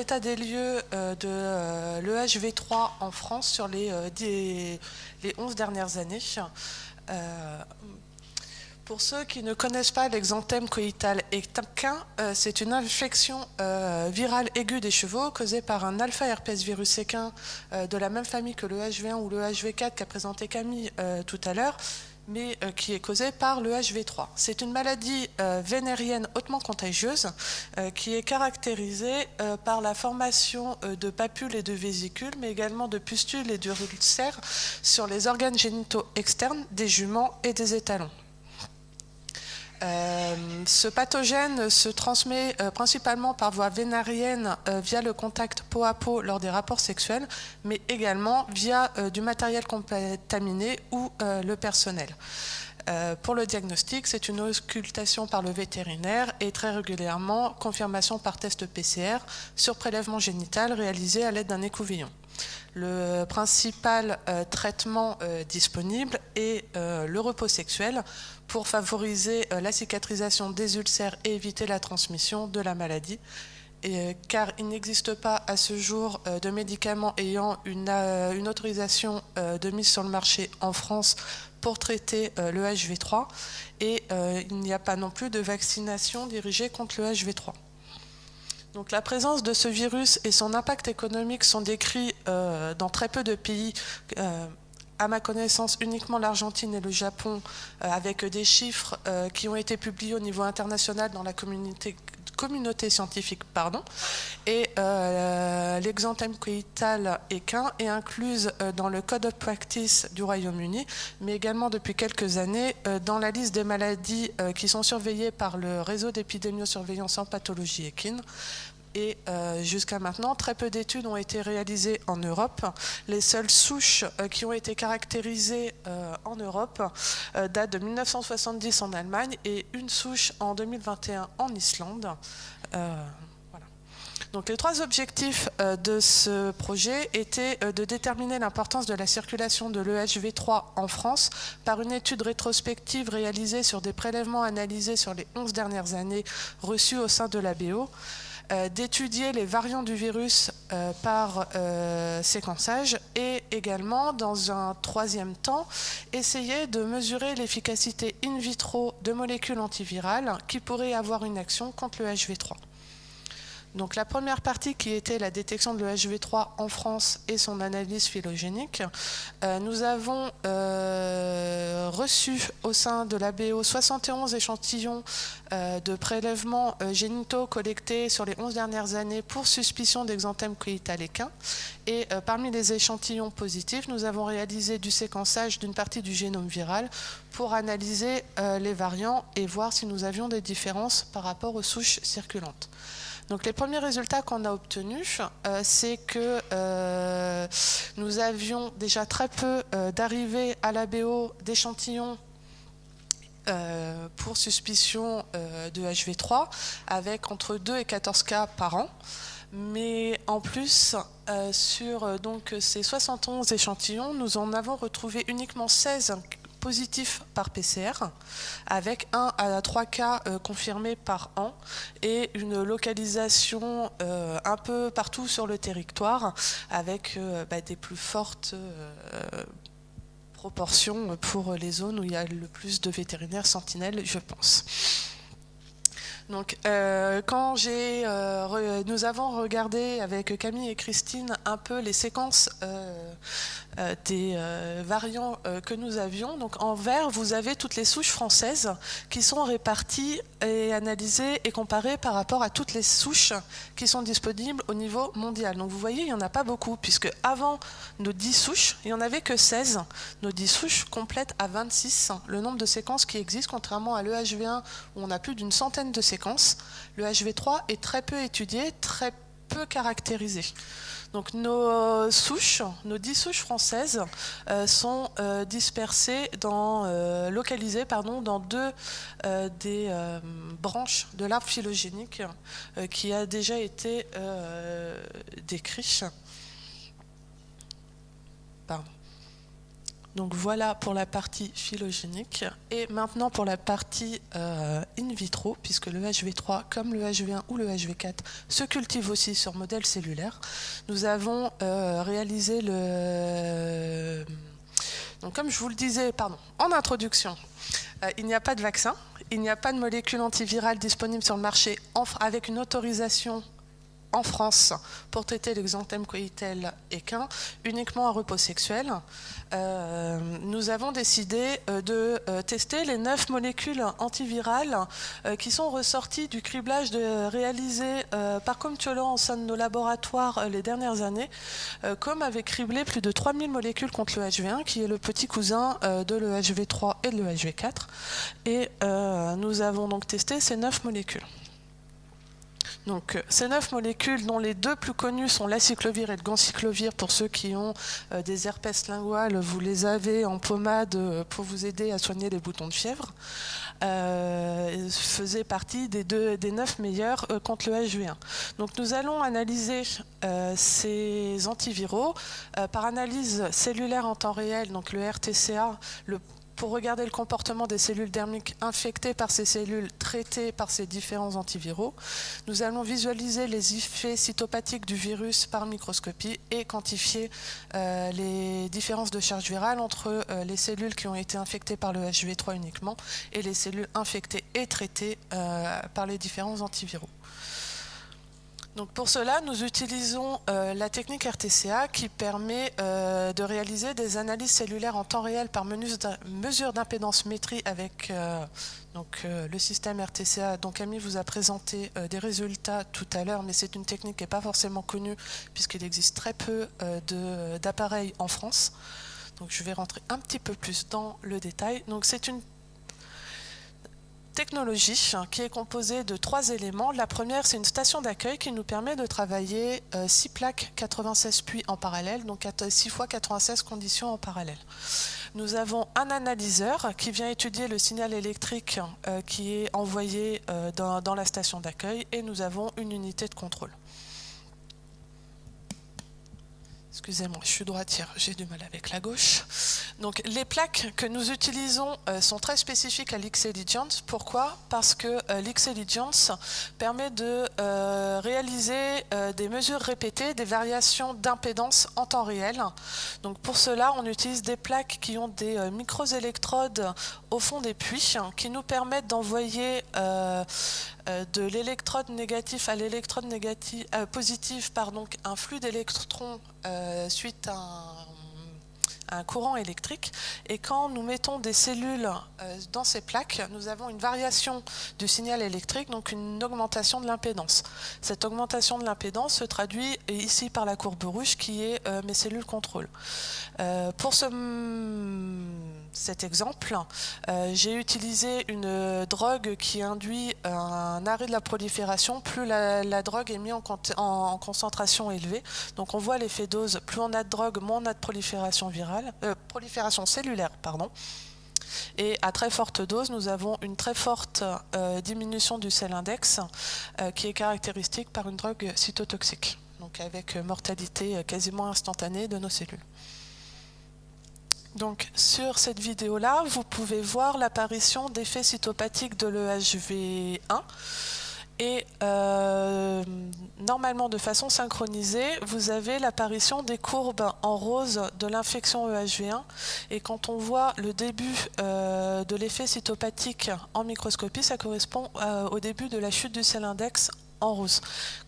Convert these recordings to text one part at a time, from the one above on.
l'état des lieux de l'EHV3 en France sur les 11 dernières années. Pour ceux qui ne connaissent pas l'exanthème coïtal équin, c'est une infection virale aiguë des chevaux causée par un alpha-herpès virus équin de la même famille que le HV1 ou le HV4 qu'a présenté Camille tout à l'heure, mais qui est causée par le HV3. C'est une maladie vénérienne hautement contagieuse qui est caractérisée par la formation de papules et de vésicules, mais également de pustules et d'ulcères sur les organes génitaux externes des juments et des étalons. Ce pathogène se transmet principalement par voie vénérienne via le contact peau à peau lors des rapports sexuels, mais également via du matériel contaminé ou le personnel. Pour le diagnostic, c'est une auscultation par le vétérinaire et très régulièrement confirmation par test PCR sur prélèvement génital réalisé à l'aide d'un écouvillon. Le principal traitement disponible est le repos sexuel pour favoriser la cicatrisation des ulcères et éviter la transmission de la maladie. Car il n'existe pas à ce jour de médicaments ayant une autorisation de mise sur le marché en France pour traiter le HV3 et il n'y a pas non plus de vaccination dirigée contre le HV3. Donc, la présence de ce virus et son impact économique sont décrits dans très peu de pays, à ma connaissance uniquement l'Argentine et le Japon, avec des chiffres qui ont été publiés au niveau international dans la communauté scientifique. Et l'exanthème coïtal équin est incluse dans le Code of Practice du Royaume-Uni, mais également depuis quelques années dans la liste des maladies qui sont surveillées par le réseau d'épidémiosurveillance en pathologie équine. Et jusqu'à maintenant, très peu d'études ont été réalisées en Europe. Les seules souches qui ont été caractérisées en Europe datent de 1970 en Allemagne et une souche en 2021 en Islande. Voilà. Donc, les trois objectifs de ce projet étaient de déterminer l'importance de la circulation de l'EHV3 en France par une étude rétrospective réalisée sur des prélèvements analysés sur les 11 dernières années reçus au sein de l'ABO, d'étudier les variants du virus par séquençage et également, dans un troisième temps, essayer de mesurer l'efficacité in vitro de molécules antivirales qui pourraient avoir une action contre le HV3. Donc, la première partie qui était la détection de l'EHV3 en France et son analyse phylogénique, nous avons reçu au sein de l'ABO 71 échantillons de prélèvements génitaux collectés sur les 11 dernières années pour suspicion d'exanthème coïtal équin. Et parmi les échantillons positifs, nous avons réalisé du séquençage d'une partie du génome viral pour analyser les variants et voir si nous avions des différences par rapport aux souches circulantes. Donc, les premiers résultats qu'on a obtenus, c'est que nous avions déjà très peu d'arrivées à l'ABO d'échantillons pour suspicion de HV3, avec entre 2 et 14 cas par an. Mais en plus, sur ces 71 échantillons, nous en avons retrouvé uniquement 16 positifs par PCR, avec 1 à 3 cas confirmés par an et une localisation un peu partout sur le territoire, avec des plus fortes proportions pour les zones où il y a le plus de vétérinaires sentinelles, je pense. Donc, quand nous avons regardé avec Camille et Christine un peu les séquences des variants que nous avions, donc en vert, vous avez toutes les souches françaises qui sont réparties et analysées et comparées par rapport à toutes les souches qui sont disponibles au niveau mondial. Donc, vous voyez, il n'y en a pas beaucoup, puisque avant nos 10 souches, il n'y en avait que 16. Nos 10 souches complètent à 26 le nombre de séquences qui existent, contrairement à l'EHV1 où on a plus d'une centaine de séquences. Le HV3 est très peu étudié, très peu caractérisé. Donc nos 10 souches françaises sont dispersées localisées dans 2 des branches de l'arbre phylogénique qui a déjà été décrit. Pardon. Donc voilà pour la partie phylogénique. Et maintenant pour la partie in vitro, puisque le HV3 comme le HV1 ou le HV4 se cultivent aussi sur modèle cellulaire. Nous avons réalisé le... Donc comme je vous le disais en introduction, il n'y a pas de vaccin, il n'y a pas de molécule antivirale disponible sur le marché avec une autorisation en France pour traiter l'exanthème coïtal équin uniquement à repos sexuel. Nous avons décidé de tester les 9 molécules antivirales qui sont ressorties du criblage réalisé par Comtiolo au sein de nos laboratoires les dernières années. Com avait criblé plus de 3000 molécules contre le HV1 qui est le petit cousin de le HV3 et de le HV4. Et nous avons donc testé ces 9 molécules. Donc, ces 9 molécules, dont les 2 plus connues sont l'acyclovir et le ganciclovir, pour ceux qui ont des herpès linguales, vous les avez en pommade pour vous aider à soigner les boutons de fièvre, faisaient partie des 9 meilleurs contre le HV1. Donc nous allons analyser ces antiviraux par analyse cellulaire en temps réel, donc le RTCA, pour regarder le comportement des cellules dermiques infectées par ces cellules traitées par ces différents antiviraux. Nous allons visualiser les effets cytopathiques du virus par microscopie et quantifier les différences de charge virale entre les cellules qui ont été infectées par le HV3 uniquement et les cellules infectées et traitées par les différents antiviraux. Donc pour cela, nous utilisons la technique RTCA qui permet de réaliser des analyses cellulaires en temps réel par mesure d'impédance-métrie avec le système RTCA dont Camille vous a présenté des résultats tout à l'heure, mais c'est une technique qui n'est pas forcément connue puisqu'il existe très peu d'appareils en France. Donc je vais rentrer un petit peu plus dans le détail. Donc c'est une technologie qui est composée de 3 éléments. La première, c'est une station d'accueil qui nous permet de travailler 6 plaques 96 puits en parallèle, donc 6 fois 96 conditions en parallèle. Nous avons un analyseur qui vient étudier le signal électrique qui est envoyé dans la station d'accueil et nous avons une unité de contrôle. Excusez-moi, je suis droitière, j'ai du mal avec la gauche. Donc, les plaques que nous utilisons sont très spécifiques à l'X-Allegiance. Pourquoi? Parce que l'X-Allegiance permet de réaliser des mesures répétées, des variations d'impédance en temps réel. Donc, pour cela, on utilise des plaques qui ont des microélectrodes au fond des puits qui nous permettent d'envoyer de l'électrode négative à l'électrode positive un flux d'électrons suite à un courant électrique. Et quand nous mettons des cellules dans ces plaques, nous avons une variation du signal électrique, donc une augmentation de l'impédance. Cette augmentation de l'impédance se traduit ici par la courbe rouge qui est mes cellules contrôle. Pour cet exemple, j'ai utilisé une drogue qui induit un arrêt de la prolifération. Plus la drogue est mise en concentration élevée. Donc on voit l'effet dose. Plus on a de drogue, moins on a de prolifération cellulaire. Et à très forte dose, nous avons une très forte diminution du cell index qui est caractéristique par une drogue cytotoxique, donc avec mortalité quasiment instantanée de nos cellules. Donc, sur cette vidéo-là, vous pouvez voir l'apparition d'effets cytopathiques de l'EHV1 et normalement de façon synchronisée, vous avez l'apparition des courbes en rose de l'infection EHV1 et quand on voit le début de l'effet cytopathique en microscopie, ça correspond au début de la chute du cell index en rose.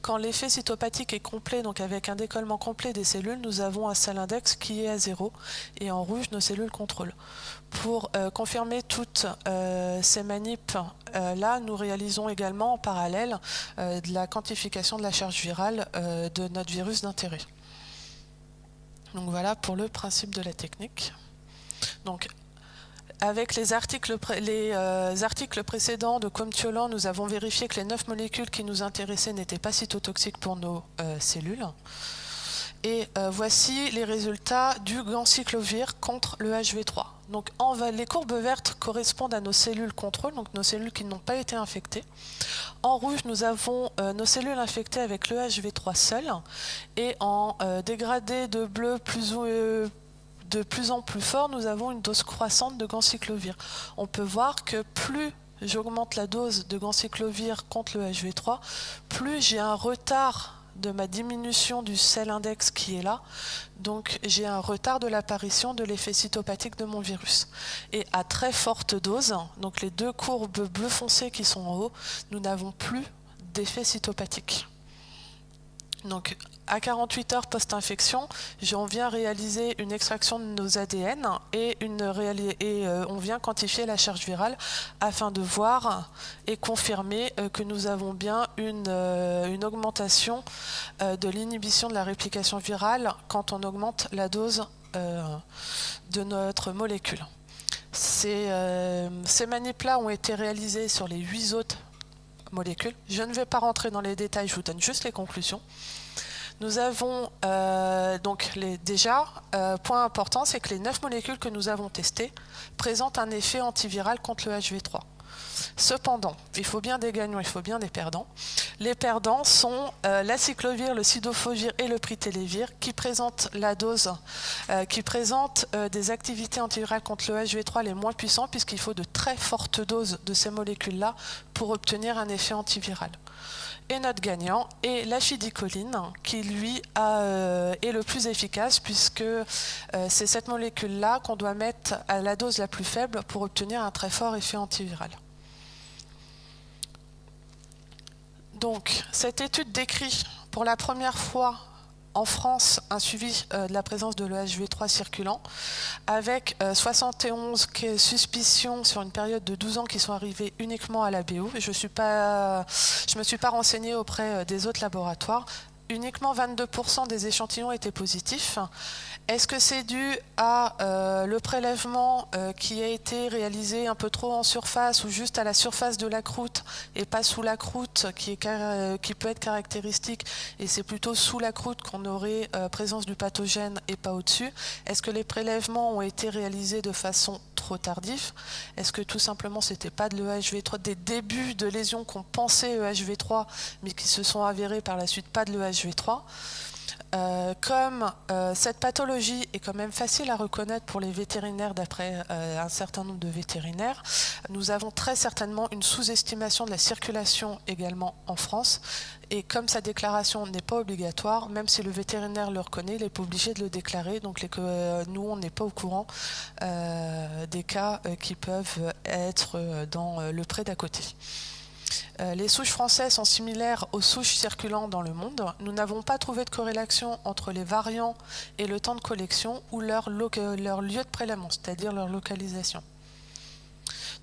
Quand l'effet cytopathique est complet, donc avec un décollement complet des cellules, nous avons un cell index qui est à 0 et en rouge nos cellules contrôle. Pour confirmer toutes ces manips là, nous réalisons également en parallèle de la quantification de la charge virale de notre virus d'intérêt. Donc voilà pour le principe de la technique. Donc, avec les articles précédents de Comtiolo, nous avons vérifié que les 9 molécules qui nous intéressaient n'étaient pas cytotoxiques pour nos cellules. Et voici les résultats du ganciclovir contre le HV3. Donc les courbes vertes correspondent à nos cellules contrôle, donc nos cellules qui n'ont pas été infectées. En rouge, nous avons nos cellules infectées avec le HV3 seul. Et en dégradé de bleu plus ou de plus en plus fort, nous avons une dose croissante de ganciclovir. On peut voir que plus j'augmente la dose de ganciclovir contre le HV3, plus j'ai un retard de ma diminution du sel index qui est là, donc j'ai un retard de l'apparition de l'effet cytopathique de mon virus. Et à très forte dose, donc les deux courbes bleu foncé qui sont en haut, nous n'avons plus d'effet cytopathique. Donc à 48 heures post-infection, on vient réaliser une extraction de nos ADN et on vient quantifier la charge virale afin de voir et confirmer que nous avons bien une augmentation de l'inhibition de la réplication virale quand on augmente la dose de notre molécule. Ces manips-là ont été réalisés sur les 8 autres molécules. Je ne vais pas rentrer dans les détails, je vous donne juste les conclusions. Nous avons point important, c'est que les 9 molécules que nous avons testées présentent un effet antiviral contre le HV3. Cependant, il faut bien des gagnants, il faut bien des perdants. Les perdants sont l'aciclovir, le cidofovir et le pritelivir qui présentent des activités antivirales contre le HV3 les moins puissants puisqu'il faut de très fortes doses de ces molécules-là pour obtenir un effet antiviral. Et notre gagnant est l'achidicoline qui lui est le plus efficace puisque c'est cette molécule-là qu'on doit mettre à la dose la plus faible pour obtenir un très fort effet antiviral. Donc, cette étude décrit pour la première fois en France un suivi de la présence de l'EHV3 circulant avec 71 suspicions sur une période de 12 ans qui sont arrivées uniquement à la BO. Je me suis pas renseignée auprès des autres laboratoires. Uniquement 22% des échantillons étaient positifs. Est-ce que c'est dû à le prélèvement qui a été réalisé un peu trop en surface ou juste à la surface de la croûte et pas sous la croûte qui peut être caractéristique et c'est plutôt sous la croûte qu'on aurait présence du pathogène et pas au-dessus? Est-ce que les prélèvements ont été réalisés de façon trop tardive? Est-ce que tout simplement c'était pas de l'EHV3, des débuts de lésions qu'on pensait EHV3 mais qui se sont avérés par la suite pas de l'EHV3? Comme cette pathologie est quand même facile à reconnaître pour les vétérinaires d'après un certain nombre de vétérinaires, nous avons très certainement une sous-estimation de la circulation également en France et comme sa déclaration n'est pas obligatoire, même si le vétérinaire le reconnaît, il n'est pas obligé de le déclarer, donc nous on n'est pas au courant des cas qui peuvent être dans le pré d'à côté. Les souches françaises sont similaires aux souches circulant dans le monde. Nous n'avons pas trouvé de corrélation entre les variants et le temps de collection ou leur lieu de prélèvement, c'est-à-dire leur localisation.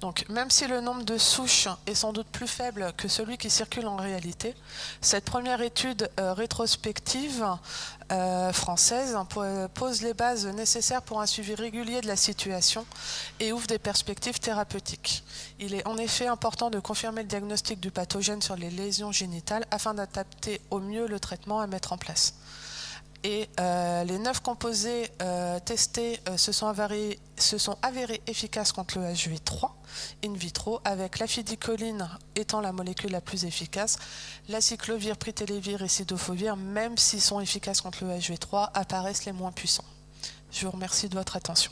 Donc, même si le nombre de souches est sans doute plus faible que celui qui circule en réalité, cette première étude rétrospective française pose les bases nécessaires pour un suivi régulier de la situation et ouvre des perspectives thérapeutiques. Il est en effet important de confirmer le diagnostic du pathogène sur les lésions génitales afin d'adapter au mieux le traitement à mettre en place. Et les 9 composés testés se sont avérés efficaces contre le HV3 in vitro, avec l'afidicoline étant la molécule la plus efficace. L'aciclovir, pritelivir et cidofovir, même s'ils sont efficaces contre le HV3, apparaissent les moins puissants. Je vous remercie de votre attention.